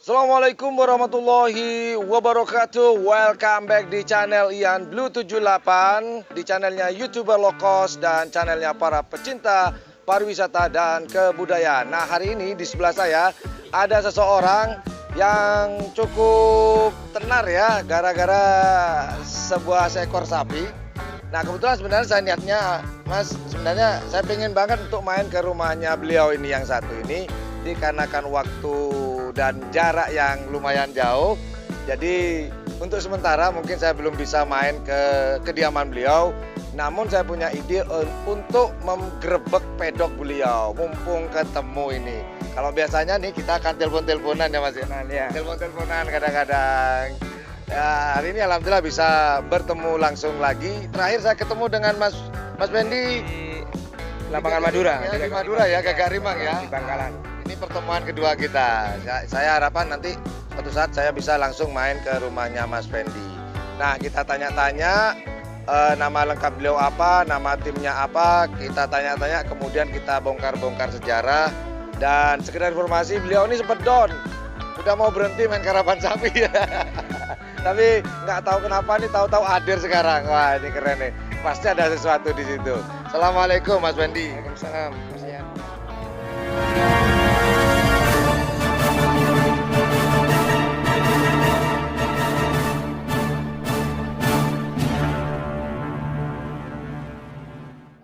Assalamualaikum warahmatullahi wabarakatuh. Welcome back di channel Ian Blue 78, di channelnya YouTuber low cost dan channelnya para pecinta pariwisata dan kebudayaan. Nah, hari ini di sebelah saya ada seseorang yang cukup tenar ya, gara-gara sebuah seekor sapi. Nah, kebetulan sebenarnya saya niatnya, Mas, sebenarnya saya pengen banget untuk main ke rumahnya beliau ini yang satu ini, dikarenakan waktu dan jarak yang lumayan jauh. Jadi untuk sementara mungkin saya belum bisa main ke kediaman beliau. Namun saya punya ide untuk menggerebek pedok beliau, mumpung ketemu ini. Kalau biasanya nih kita akan telepon-teleponan ya Mas. Ya. Telepon-teleponan kadang-kadang. Ya, hari ini alhamdulillah bisa bertemu langsung lagi. Terakhir saya ketemu dengan Mas Fendi Di lapangan Madura. ya, di Madura ya, Gagak Rimang ya. Di Bangkalan. Ini pertemuan kedua kita. Saya harapan nanti suatu saat saya bisa langsung main ke rumahnya Mas Fendi. Nah, kita tanya-tanya nama lengkap beliau apa, nama timnya apa, kita tanya-tanya, kemudian kita bongkar-bongkar sejarah. Dan sekedar informasi, beliau ini sempat down, udah mau berhenti main karapan sapi. Tapi nggak tahu kenapa nih, tahu-tahu hadir sekarang. Wah, ini keren nih. Pasti ada sesuatu di situ. Assalamualaikum Mas Fendi. Waalaikumsalam, Mas Ian.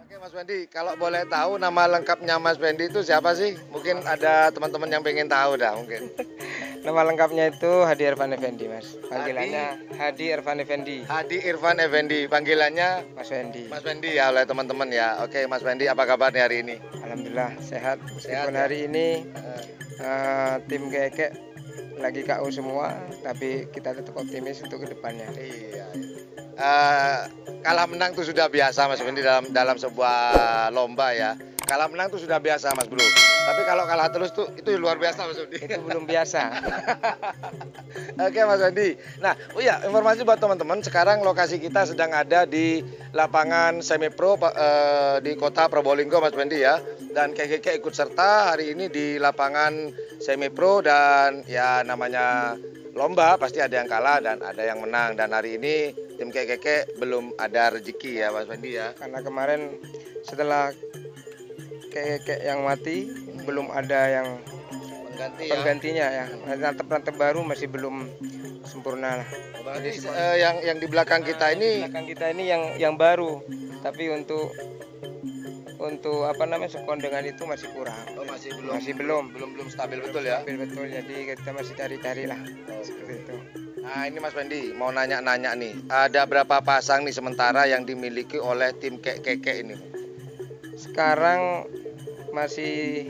Oke Mas Fendi, kalau boleh tahu nama lengkapnya Mas Fendi itu siapa sih? Mungkin ada teman-teman yang pengen tahu dah mungkin. Nama lengkapnya itu Hadi Irfan Effendi, Mas. Panggilannya Hadi Irfan Effendi. Hadi Irfan Effendi, panggilannya Mas Fendi. Mas Fendi ya oleh teman-teman ya. Oke Mas Fendi, apa kabar nih hari ini? Alhamdulillah sehat. Sehat, Meskipun ya? hari ini tim keke lagi KO semua, tapi kita tetap optimis untuk kedepannya. Iya. Kalah menang tuh sudah biasa Mas Fendi dalam sebuah lomba ya. Kalah menang tuh sudah biasa Mas Bro. Tapi kalau kalah terus tuh itu luar biasa Mas Fendi. Itu belum biasa. Oke Mas Fendi. Nah, oh ya, informasi buat teman-teman, sekarang lokasi kita sedang ada di lapangan semi pro di kota Probolinggo Mas Fendi ya. Dan KKK ikut serta hari ini di lapangan semi pro, dan ya namanya lomba pasti ada yang kalah dan ada yang menang, dan hari ini tim KKK belum ada rezeki ya Mas Fendi ya. Karena kemarin setelah keke yang mati, belum ada yang Pengganti ya. penggantinya ya. Rantep-rantep baru masih belum sempurna lah. Berarti yang di belakang kita ini Belakang kita ini yang baru, tapi untuk apa namanya sekondengan itu masih kurang. masih belum stabil betul ya. Stabil betul, jadi kita masih cari-cari lah seperti itu. Nah, ini Mas Fendi mau nanya-nanya nih. Ada berapa pasang nih sementara yang dimiliki oleh tim keke ini? Sekarang masih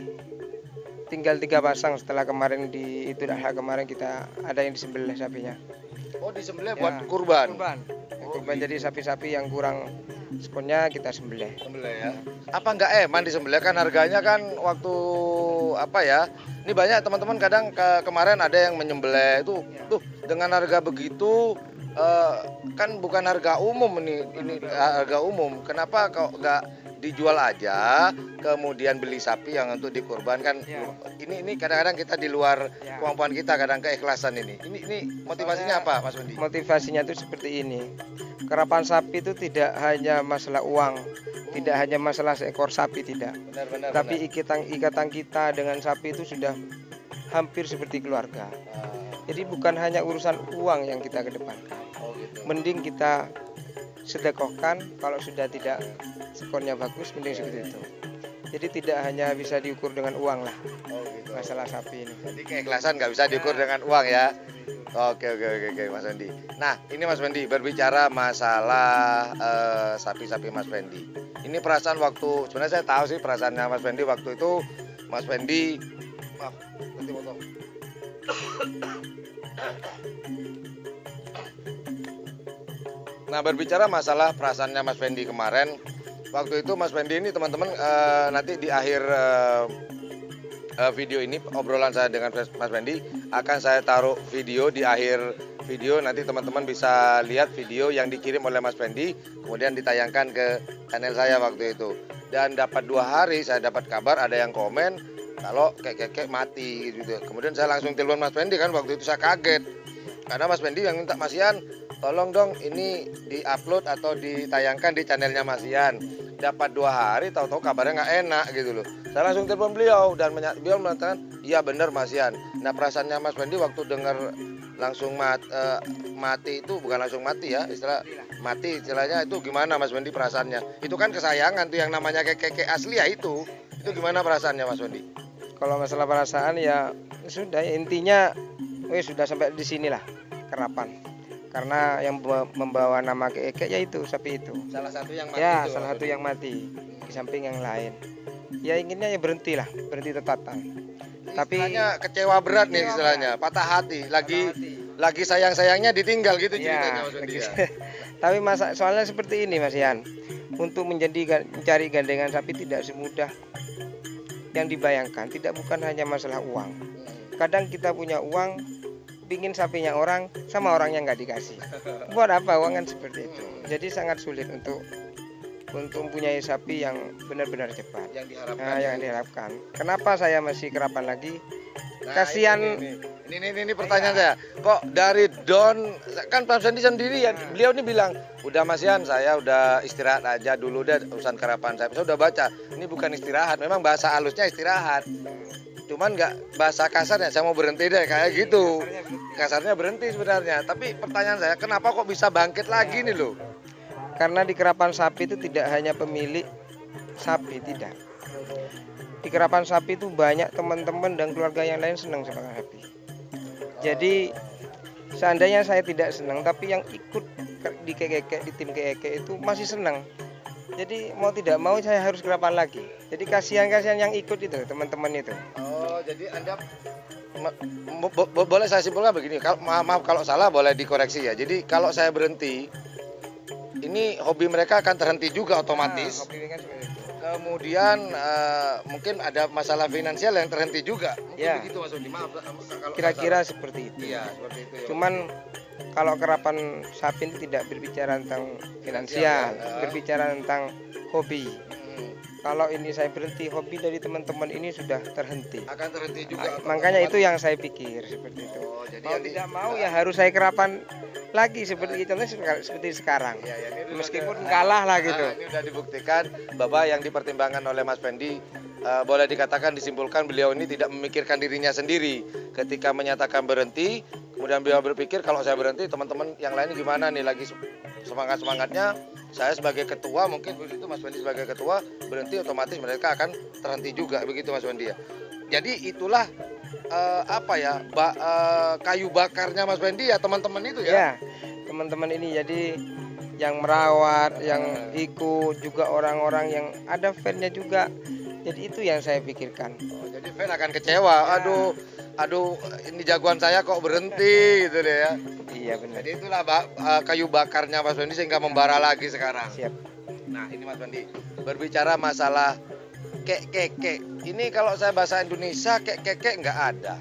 tinggal 3 pasang setelah kemarin di Idul Adha kemarin kita ada yang disembelih sapinya. Oh, disembelih Ya, buat kurban. Kurban jadi sapi-sapi yang kurang sekonnya kita sembelih. Sembelih ya. Apa enggak eman disembelih, kan harganya kan waktu apa ya? Ini banyak teman-teman kadang kemarin ada yang menyembelih itu tuh dengan harga begitu, kan bukan harga umum ini harga umum. Kenapa kok enggak dijual aja, kemudian beli sapi yang untuk dikurbankan? Ya. Ini kadang-kadang kita di luar Ya. kemampuan kita, kadang keikhlasan ini. Ini motivasinya apa Mas Fendi? Motivasinya itu seperti ini. Kerapan sapi itu tidak hanya masalah uang, tidak hanya masalah seekor sapi, tidak. Benar. Tapi ikatan kita dengan sapi itu sudah hampir seperti keluarga. Jadi bukan hanya urusan uang yang kita kedepankan. Oh gitu. Mending kita sedekahkan, kalau sudah tidak skornya bagus, mending seperti itu. Jadi tidak hanya bisa diukur dengan uang lah Oh gitu. masalah sapi ini. Jadi keikhlasan nggak bisa diukur dengan uang ya. Oke Mas Fendi. Nah, ini Mas Fendi berbicara masalah sapi-sapi Mas Fendi. Ini perasaan waktu, sebenarnya saya tahu sih perasaannya Mas Fendi waktu itu. Mas Fendi, maaf, nanti potong. Nah, berbicara masalah perasaannya Mas Fendi kemarin, waktu itu Mas Fendi ini teman-teman, nanti di akhir video ini, obrolan saya dengan Mas Fendi, akan saya taruh video di akhir video. Nanti teman-teman bisa lihat video yang dikirim oleh Mas Fendi, kemudian ditayangkan ke channel saya waktu itu. Dan dapat 2 hari saya dapat kabar ada yang komen, kalau kek mati gitu. Kemudian saya langsung telepon Mas Fendi kan, waktu itu saya kaget. Karena Mas Fendi yang minta, Mas Ian, tolong dong ini di-upload atau ditayangkan di channelnya Mas Ian. Dapat 2 hari, tahu-tahu kabarnya nggak enak gitu loh. Saya langsung telepon beliau dan beliau mengatakan, iya benar Mas Ian. Nah perasaannya Mas Fendi waktu dengar langsung mati itu, bukan langsung mati ya, mati istilahnya itu gimana Mas Fendi perasaannya? Itu kan kesayangan tuh yang namanya kek asli ya itu gimana perasaannya Mas Fendi? Kalau masalah perasaan ya sudah, intinya sudah sampai di sinilah kerapan. Karena yang membawa nama kek yaitu sapi itu. Salah satu yang mati. Ya, itu, salah satu yang mati di samping yang lain. Ya inginnya ya berhenti total. Tapi istilahnya kecewa berat nih istilahnya, patah hati. Lagi sayang-sayangnya ditinggal gitu ceritanya Mas Fendi. Tapi soalnya seperti ini Mas Ian. Untuk mencari gandengan sapi tidak semudah yang dibayangkan, bukan hanya masalah uang. Kadang kita punya uang, pingin sapinya orang, sama orangnya nggak dikasih. Buat apa uang kan seperti itu. Jadi sangat sulit untuk mempunyai sapi yang benar-benar cepat. Yang diharapkan. Kenapa saya masih kerapan lagi? Nah, Kasihan. Ini pertanyaan saya. Kok dari Don kan Pak Sandi sendiri ya, beliau ini bilang, udah Mas Ian, saya udah istirahat aja dulu deh urusan kerapan saya udah baca. Ini bukan istirahat, memang bahasa halusnya istirahat. Cuman nggak bahasa kasarnya, saya mau berhenti deh kayak gitu. Kasarnya berhenti sebenarnya. Tapi pertanyaan saya, kenapa kok bisa bangkit lagi nih loh? Karena di kerapan sapi itu tidak hanya pemilik sapi, tidak. Di kerapan sapi itu banyak teman-teman dan keluarga yang lain senang sama sapi. Jadi seandainya saya tidak senang, tapi yang ikut di tim kekek itu masih senang. Jadi mau tidak mau saya harus kerapan lagi. Jadi kasihan yang ikut itu, teman-teman itu. Oh, jadi Anda boleh saya simpulkan begini. Maaf kalau salah, boleh dikoreksi ya. Jadi kalau saya berhenti, ini hobi mereka akan terhenti juga otomatis. Kemudian mungkin ada masalah finansial yang terhenti juga. Mungkin ya. Begitu Mas Udi. Maaf kalau kira-kira seperti itu. Iya, seperti itu. Ya. Cuman kalau kerapan sapi tidak berbicara tentang finansial, berbicara tentang hobi. Kalau ini saya berhenti, hobi dari teman-teman ini sudah terhenti. Akan terhenti juga. Makanya itu yang saya pikir seperti itu. Oh, jadi mau tidak mau ya harus saya kerapan lagi seperti contohnya seperti sekarang. Ya, ini meskipun kalah lah gitu. Ini sudah dibuktikan bahwa yang dipertimbangkan oleh Mas Fendi, boleh dikatakan disimpulkan beliau ini tidak memikirkan dirinya sendiri. Ketika menyatakan berhenti, kemudian beliau berpikir kalau saya berhenti teman-teman yang lain gimana nih, lagi semangatnya. Saya sebagai ketua, mungkin begitu Mas Fendi sebagai ketua berhenti, otomatis mereka akan terhenti juga, begitu Mas Fendi ya. Jadi itulah kayu bakarnya Mas Fendi ya, teman-teman itu ya. Ya, teman-teman ini jadi yang merawat, yang ikut juga orang-orang yang ada fan-nya juga. Jadi itu yang saya pikirkan. Oh, jadi fan akan kecewa. Aduh, ini jagoan saya kok berhenti gitu deh ya. Iya benar. Jadi itulah kayu bakarnya Mas Fendi sehingga membara lagi sekarang. Siap. Nah ini Mas Fendi, berbicara masalah kek. Ini kalau saya bahasa Indonesia kek nggak ada.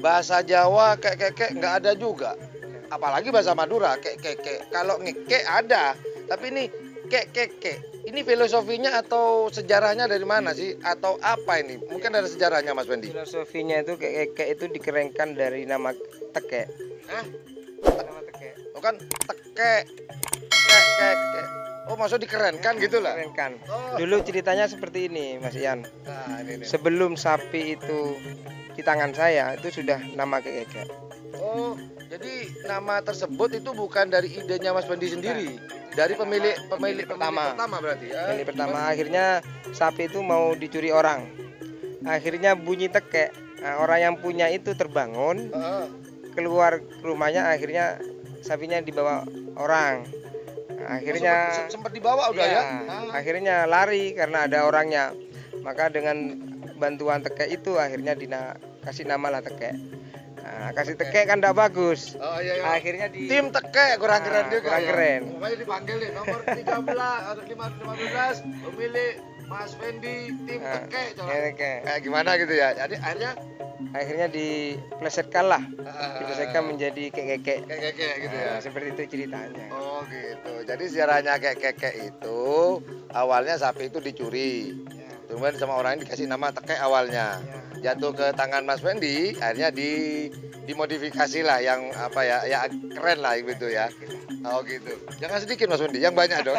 Bahasa Jawa kek nggak ada juga. Apalagi bahasa Madura kek. Kalau ngekek ada, tapi ini kek. Ini filosofinya atau sejarahnya dari mana sih? Atau apa ini? Mungkin ada sejarahnya Mas Fendi. Filosofinya itu kek itu dikerenkan dari nama tekek. Nama tekek. Oh kan tekek. Oh maksud dikerenkan gitu lah. Dikerenkan. Dulu ceritanya seperti ini Mas Ian. Nah, ini. Sebelum sapi itu di tangan saya itu sudah nama kek. Oh, jadi nama tersebut itu bukan dari idenya Mas Fendi sendiri, dari pemilik pertama berarti ya. Pemilik pertama, akhirnya sapi itu mau dicuri orang. Akhirnya bunyi tekek. Nah, orang yang punya itu terbangun, keluar ke rumahnya, akhirnya sapinya dibawa orang. Nah, akhirnya sempat dibawa udah ya. Akhirnya lari karena ada orangnya. Maka dengan bantuan tekek itu akhirnya kasih nama lah tekek. Nah, kasih tekek kan tidak bagus. Oh iya. Akhirnya tim tekek kurang keren juga. Kurang keren. Makanya dipanggil nih nomor 13 atau 15 pemilik Mas Fendi tim tekek. Kayak gimana gitu ya. Jadi akhirnya diplesetkan lah. Diplesetkan menjadi kek gitu ya. Seperti itu ceritanya. Oh gitu. Jadi sejarahnya kek itu awalnya sapi itu dicuri. Kemudian sama orang ini dikasih nama tekek awalnya. jatuh ke tangan Mas Fendi, akhirnya dimodifikasi lah yang apa ya, ya keren lah gitu ya. Oh gitu. Jangan sedikit Mas Fendi, yang banyak dong.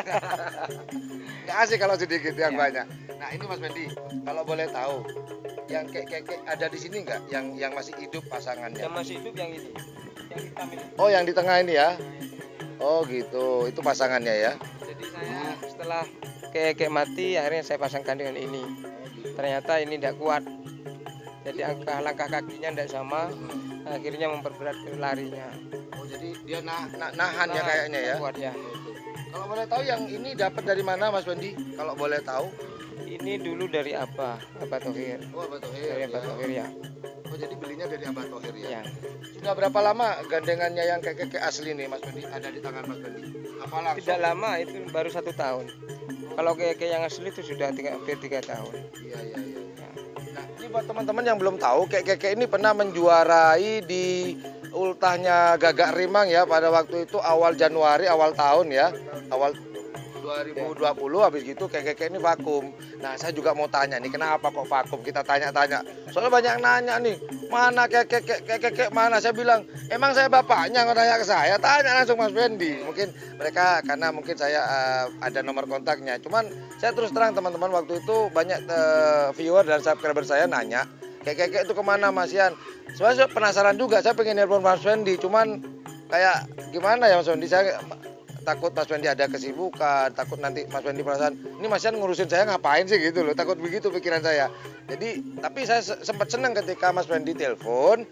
Nggak asik kalau sedikit, yang banyak. Nah ini Mas Fendi, kalau boleh tahu, yang kayak ada di sini nggak, yang masih hidup pasangannya? Yang masih hidup yang ini, yang hitam ini. Oh yang di tengah ini ya? Oh gitu, itu pasangannya ya? Jadi saya setelah keke mati, akhirnya saya pasangkan dengan ini. Ternyata ini tidak kuat. Jadi langkah kakinya tidak sama, akhirnya memperberat larinya. Oh jadi dia nahan ya kayaknya ya? Kuat ya. Kalau boleh tahu yang ini dapat dari mana Mas Fendi? Kalau boleh tahu? Ini dulu dari Abah Thohir. Oh Abah Thohir. Dari Abah Thohir ya. Oh jadi belinya dari Abah Thohir ya? Ya. Sudah berapa lama gandengannya yang kayak asli nih Mas Fendi ada di tangan Mas Fendi? Apa langsung? Tidak lama, itu baru 1 tahun. Kalau keke yang asli itu sudah hampir 3 tahun. Iya. Ya. Nah ini buat teman-teman yang belum tahu, keke ini pernah menjuarai di ultahnya Gagak Rimang ya pada waktu itu awal Januari, awal tahun ya, awal 2020. Habis gitu keke ini vakum. Nah saya juga mau tanya nih, kenapa kok vakum? Kita tanya-tanya, soalnya banyak yang nanya nih, mana keke mana? Saya bilang, emang saya bapaknya, nggak nanya ke saya, tanya langsung Mas Fendi. Mungkin mereka karena mungkin saya ada nomor kontaknya, cuman saya terus terang teman-teman, waktu itu banyak viewer dan subscriber saya nanya, keke itu kemana Mas Yan? Sebenarnya saya penasaran juga, saya pengen nelpon Mas Fendi, cuman kayak gimana ya Mas Fendi, saya takut Mas Fendi ada kesibukan, takut nanti Mas Fendi perasaan ini Mas Yan ngurusin saya ngapain sih gitu loh, takut begitu pikiran saya. Jadi tapi saya sempat senang ketika Mas Fendi telepon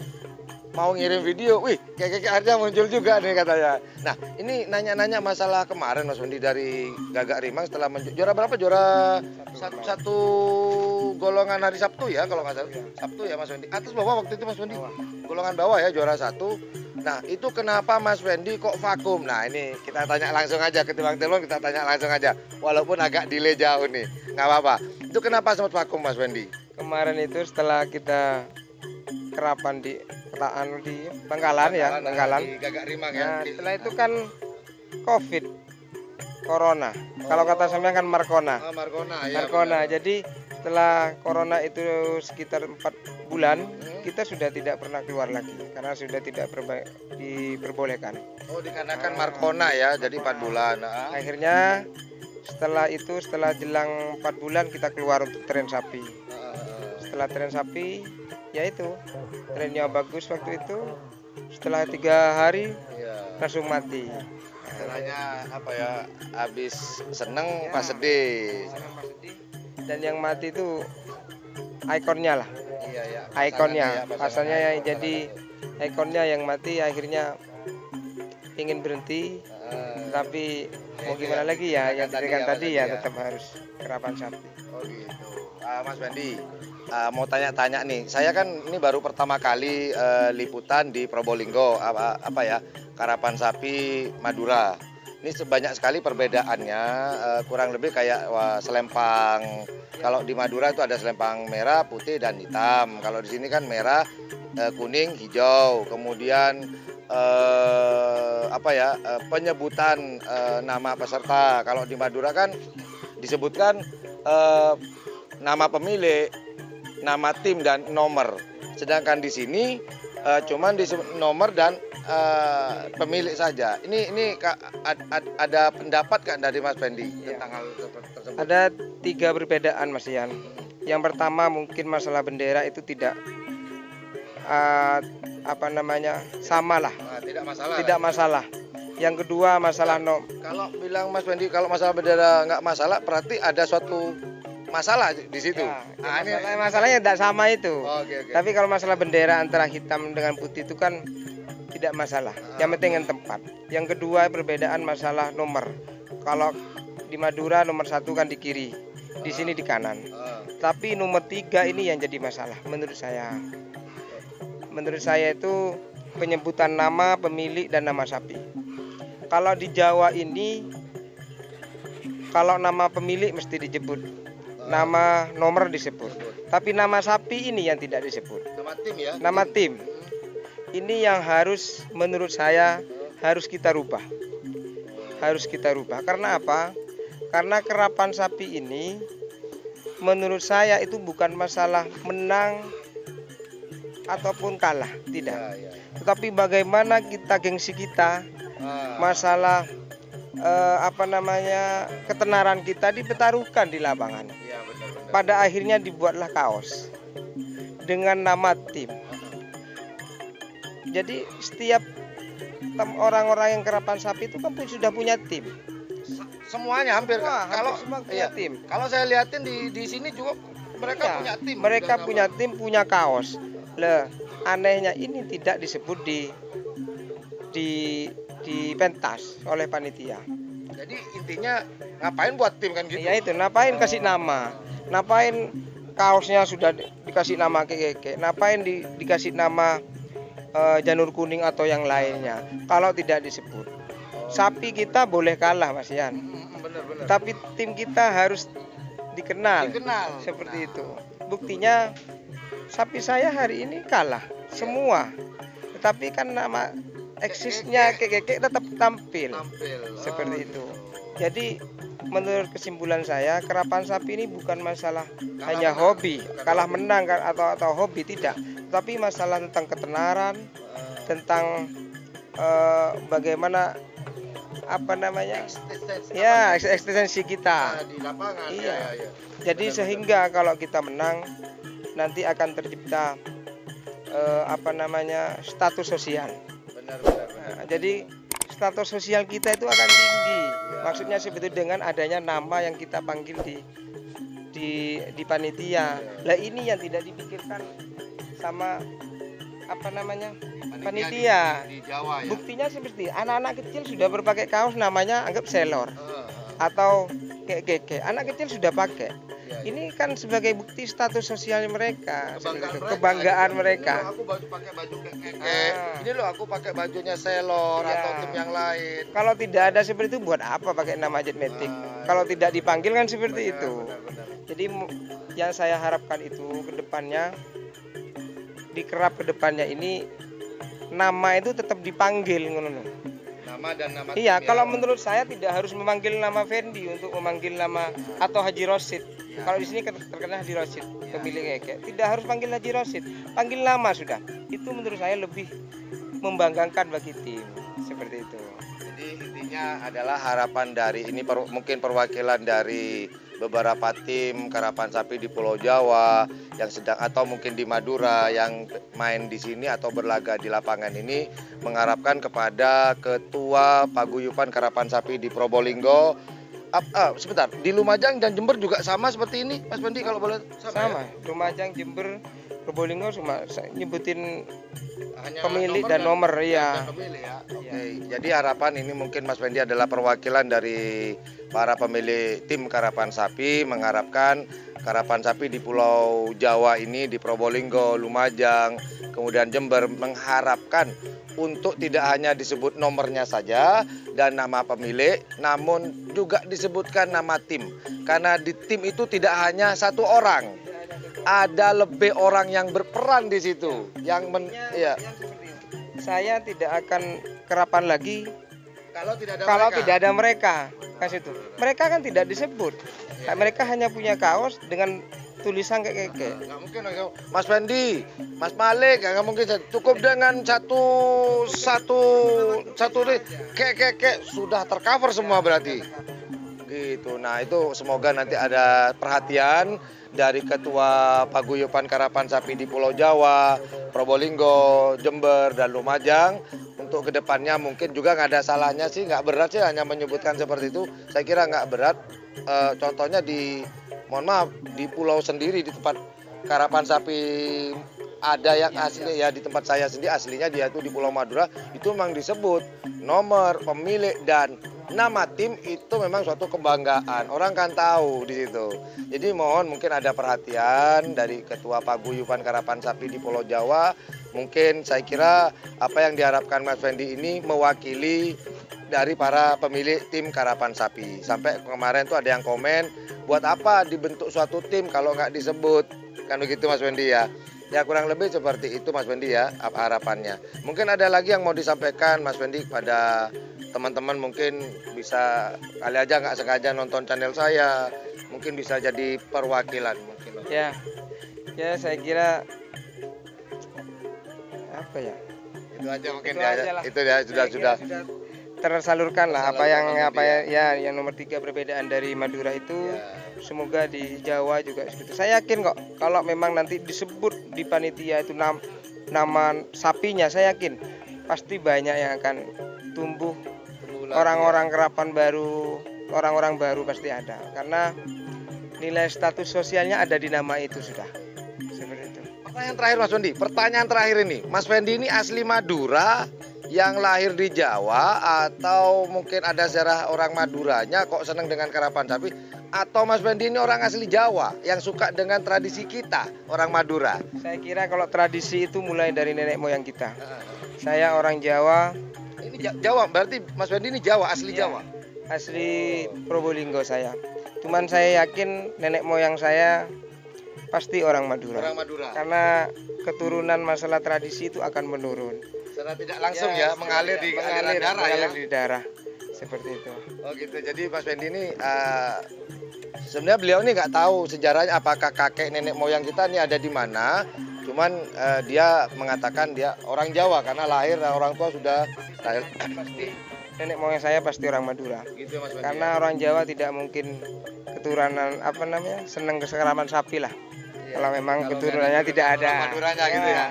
mau ngirim video, wih kayak akhirnya muncul juga nih katanya. Nah ini nanya-nanya masalah kemarin Mas Fendi dari Gagak Rimang setelah juara berapa, juara satu golongan hari Sabtu ya kalau nggak salah, Sabtu ya Mas Fendi, atas bawah waktu itu Mas Fendi, golongan bawah ya juara 1. Nah itu kenapa Mas Fendi kok vakum? Nah ini kita tanya langsung aja, ketimbang telepon kita tanya langsung aja, walaupun agak delay jauh nih, nggak apa-apa. Itu kenapa sempat vakum Mas Fendi? Kemarin itu setelah kita kerapan di Bangkalan ya, Bangkalan. Di Gagak Rimang Nah, ya. setelah itu kan Corona. Kalau kata sampean kan Markona. Oh, Markona ya. Markona. Jadi setelah Corona itu sekitar 4 bulan, kita sudah tidak pernah keluar lagi karena sudah tidak diperbolehkan. Oh, dikarenakan Markona ya, jadi 4 bulan. Akhirnya setelah jelang 4 bulan kita keluar untuk tren sapi. Setelah tren sapi, ya itu trennya bagus waktu itu. Setelah 3 hari langsung mati. Istilahnya apa ya, habis seneng pas sedih. Dan yang mati itu ikonnya lah. Iya ya. Ikonnya, pasalnya yang jadi ikonnya yang mati, akhirnya ingin berhenti, tapi mau gimana lagi ya, yang tadi ya tetap harus kerapan sapi. Oh gitu. Mas Fendi, mau tanya-tanya nih, saya kan ini baru pertama kali liputan di Probolinggo, apa ya, karapan sapi Madura. Ini sebanyak sekali perbedaannya, kurang lebih kayak selempang. Kalau di Madura itu ada selempang merah, putih, dan hitam. Kalau di sini kan merah, kuning, hijau. Kemudian penyebutan nama peserta. Kalau di Madura kan disebutkan nama pemilik, nama tim, dan nomor. Sedangkan di sini cuman disebut nomor dan pemilik saja. Ini ada pendapat kan dari Mas Fendi tentang hal tersebut? Ada 3 perbedaan Mas Yan. Yang pertama mungkin masalah bendera itu tidak sama lah. Tidak masalah. Tidak masalah. Yang kedua masalah Kalau bilang Mas Fendi kalau masalah bendera nggak masalah, berarti ada suatu masalah di situ. Ya, masalahnya tidak sama itu. Okay. Tapi kalau masalah bendera antara hitam dengan putih itu kan tidak masalah. Yang penting yang tempat. Yang kedua perbedaan masalah nomor. Kalau di Madura nomor 1 kan di kiri, di sini di kanan. Tapi nomor 3 ini yang jadi masalah menurut saya. Menurut saya itu penyebutan nama pemilik dan nama sapi. Kalau di Jawa ini, kalau nama pemilik mesti disebut, nama nomor disebut. Tapi nama sapi ini yang tidak disebut. Nama tim ya? Nama tim. Ini yang harus, menurut saya, harus kita rubah. Harus kita rubah. Karena apa? Karena kerapan sapi ini, menurut saya itu bukan masalah menang ataupun kalah, tidak. Ya, ya. Tetapi bagaimana kita, gengsi kita, masalah ketenaran kita dipertaruhkan di lapangan. Iya, benar-benar. Pada akhirnya dibuatlah kaos dengan nama tim. Jadi setiap orang-orang yang kerapan sapi itu kan sudah punya tim. Semuanya hampir. Wah, Kalau semua punya iya, tim. Kalau saya lihatin di sini juga mereka Iya, punya tim. Mereka Dengan punya nama- tim, punya kaos. Lah, anehnya ini tidak disebut di pentas oleh panitia. Jadi intinya ngapain buat tim kan gitu? Ya itu, ngapain kasih nama? Ngapain kaosnya sudah dikasih nama keke? Ngapain dikasih nama janur kuning atau yang lainnya? Kalau tidak disebut. Sapi kita boleh kalah, Mas Yan. Benar-benar. Tapi tim kita harus dikenal. Dikenal. Seperti itu. Buktinya sapi saya hari ini kalah semua. Tetapi kan nama eksisnya keke tetap tampil. Seperti itu. Jadi menurut kesimpulan saya, kerapan sapi ini bukan masalah hanya menang. hobi, kalah menang atau hobi, tidak, tapi masalah tentang ketenaran, tentang bagaimana ya eksistensi kita. Di lapangan. Iya. Ya. Jadi Benar-benar. sehingga kalau kita menang nanti akan tercipta status sosial. Benar. Jadi status sosial kita itu akan tinggi. Maksudnya seperti dengan adanya nama yang kita panggil di panitia. Lah ini yang tidak dipikirkan sama panitia. Di Jawa ya. Buktinya seperti anak-anak kecil sudah berpakai kaos namanya anggap selor atau keke. Anak kecil sudah pakai. Ini kan sebagai bukti status sosial mereka, kebanggaan mereka. Aku pakai baju keke. Ini loh aku pakai bajunya Selor Ya. atau tim yang lain. Kalau tidak ada seperti itu, buat apa pakai nama Jetmatic? Kalau tidak dipanggil kan seperti itu. Benar. Jadi yang saya harapkan itu ke depannya, di kerap ke depannya ini nama itu tetap dipanggil, ngono. Nama dan nama. Iya, tim kalau ya. menurut saya tidak harus memanggil nama Fendi untuk memanggil nama atau Haji Rosid. Ya. Kalau di sini terkenal Haji Rosid, pemilik keke. Tidak harus panggil Haji Rosid, panggil nama sudah. Itu menurut saya lebih membanggakan bagi tim. Seperti itu. Jadi intinya adalah harapan dari ini mungkin perwakilan dari beberapa tim karapan sapi di Pulau Jawa yang sedang atau mungkin di Madura yang main di sini atau berlaga di lapangan ini mengharapkan kepada Ketua Paguyuban Karapan Sapi di Probolinggo. Sebentar, di Lumajang dan Jember juga sama seperti ini, Mas Pendi kalau boleh Sama, ya? Lumajang, Jember, Probolinggo cuma nyebutin Hanya pemilik dan nomor, iya. dan pemilik ya. Oke, jadi harapan ini mungkin Mas Pendi adalah perwakilan dari para pemilik tim karapan sapi mengharapkan karapan sapi di Pulau Jawa ini, di Probolinggo, Lumajang, kemudian Jember mengharapkan untuk tidak hanya disebut nomornya saja dan nama pemilik, namun juga disebutkan nama tim. Karena di tim itu tidak hanya satu orang, ada lebih orang yang berperan di situ. Ya. Yang seperti itu. Saya tidak akan kerapan lagi Kalau tidak ada mereka. Kan situ. Mereka kan tidak disebut. Mereka hanya punya kaos dengan tulisan kayak nggak mungkin, Mas Fendi, Mas Malik, nggak mungkin cukup dengan satu kek sudah tercover semua berarti. Gitu. Nah itu semoga nanti ada perhatian dari Ketua Paguyuban Karapan Sapi di Pulau Jawa, Probolinggo, Jember dan Lumajang untuk kedepannya mungkin juga nggak ada salahnya sih, nggak berat sih hanya menyebutkan seperti itu. Saya kira nggak berat. Contohnya mohon maaf di pulau sendiri di tempat karapan sapi ada yang asli ya di tempat saya sendiri aslinya dia itu di Pulau Madura itu memang disebut nomor pemilik dan nama tim itu memang suatu kebanggaan, orang kan tahu di situ. Jadi mohon mungkin ada perhatian dari Ketua Paguyuban Karapan Sapi di Pulau Jawa. Mungkin saya kira apa yang diharapkan Mas Fendi ini mewakili dari para pemilik tim karapan sapi. Sampai kemarin tuh ada yang komen, buat apa dibentuk suatu tim kalau nggak disebut, kan begitu Mas Fendi ya. Ya kurang lebih seperti itu Mas Fendi ya harapannya. Mungkin ada lagi yang mau disampaikan Mas Fendi kepada teman-teman, mungkin bisa kali aja nggak sengaja nonton channel saya, mungkin bisa jadi perwakilan mungkin. Ya saya kira apa ya? Itu aja mungkin Itu ya. aja lah. Itu ya Saya kira sudah. tersalurkan lah Tersalurkan yang nomor 3 perbedaan dari Madura itu. Ya. Semoga di Jawa juga segitu. Saya yakin kok kalau memang nanti disebut di panitia itu nama sapinya, saya yakin pasti banyak yang akan tumbuh orang-orang kerapan baru, orang-orang baru pasti ada karena nilai status sosialnya ada di nama itu sudah. Seperti itu. Pertanyaan terakhir Mas Fendi, pertanyaan terakhir ini, Mas Fendi ini asli Madura yang lahir di Jawa atau mungkin ada sejarah orang Maduranya kok senang dengan karapan sapi, atau Mas Fendi ini orang asli Jawa yang suka dengan tradisi kita orang Madura? Saya kira kalau tradisi itu mulai dari nenek moyang kita. Saya orang Jawa. Ini Jawa, berarti Mas Fendi ini Jawa, asli Iya, Jawa? asli Probolinggo saya. Cuman saya yakin nenek moyang saya pasti orang Madura. Orang Madura. Karena keturunan masalah tradisi itu akan menurun. Secara tidak langsung ya, mengalir di aliran darah ya. mengalir di darah. Seperti itu. Oh gitu, jadi Mas Fendi ini sebenarnya beliau ini nggak tahu sejarahnya apakah kakek nenek moyang kita ini ada di mana. Cuman dia mengatakan dia orang Jawa karena lahir dan orang tua sudah lahir. Pasti nenek moyang saya pasti orang Madura. Gitu Mas Fendi. Karena orang Jawa tidak mungkin keturunan seneng kesekeraman sapi lah. Iya, Kalau memang kalau keturunannya nggak ada tidak ada. Maduranya gitu ya.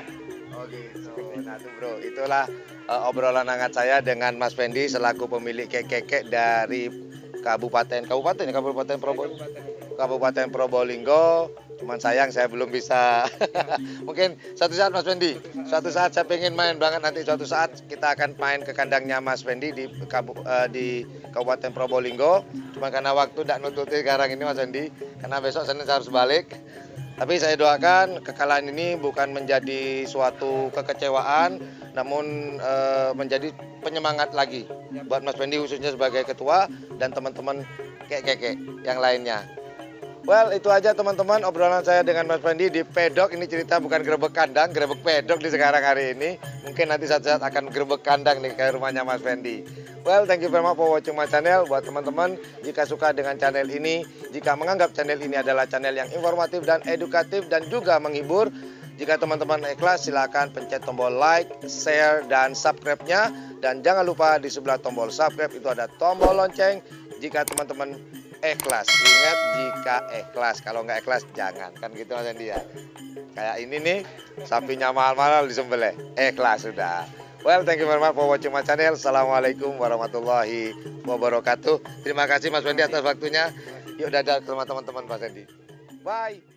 Oh gitu. Nah tuh bro, itulah obrolan hangat saya dengan Mas Fendi selaku pemilik kekek dari Kabupaten Probolinggo. Cuman sayang saya belum bisa. Mungkin suatu saat Mas Fendi, suatu saat saya pengen main banget, nanti suatu saat kita akan main ke kandangnya Mas Fendi di Kabupaten Probolinggo. Cuma karena waktu tidak nututi sekarang ini Mas Fendi, karena besok Senin saya harus balik. Tapi saya doakan kekalahan ini bukan menjadi suatu kekecewaan, namun menjadi penyemangat lagi buat Mas Fendi khususnya sebagai ketua dan teman-teman kekek yang lainnya. Well, itu aja teman-teman obrolan saya dengan Mas Fendi di pedok. Ini cerita bukan grebek kandang, grebek pedok di sekarang hari ini. Mungkin nanti saat-saat akan grebek kandang nih ke rumahnya Mas Fendi. Well, thank you very much for watching my channel. Buat teman-teman, jika suka dengan channel ini, jika menganggap channel ini adalah channel yang informatif dan edukatif dan juga menghibur, jika teman-teman ikhlas, silakan pencet tombol like, share, dan subscribe-nya. Dan jangan lupa di sebelah tombol subscribe itu ada tombol lonceng. Jika teman-teman ikhlas, ingat jika ikhlas, kalau nggak ikhlas jangan, kan gitu Mas Andi ya. Kayak ini nih, sapinya mahal-mahal disembelih, ikhlas sudah. Well, thank you very much for watching my channel. Assalamualaikum warahmatullahi wabarakatuh. Terima kasih Mas Fendi atas waktunya. Yuk dadah sama teman-teman Mas Fendi. Bye.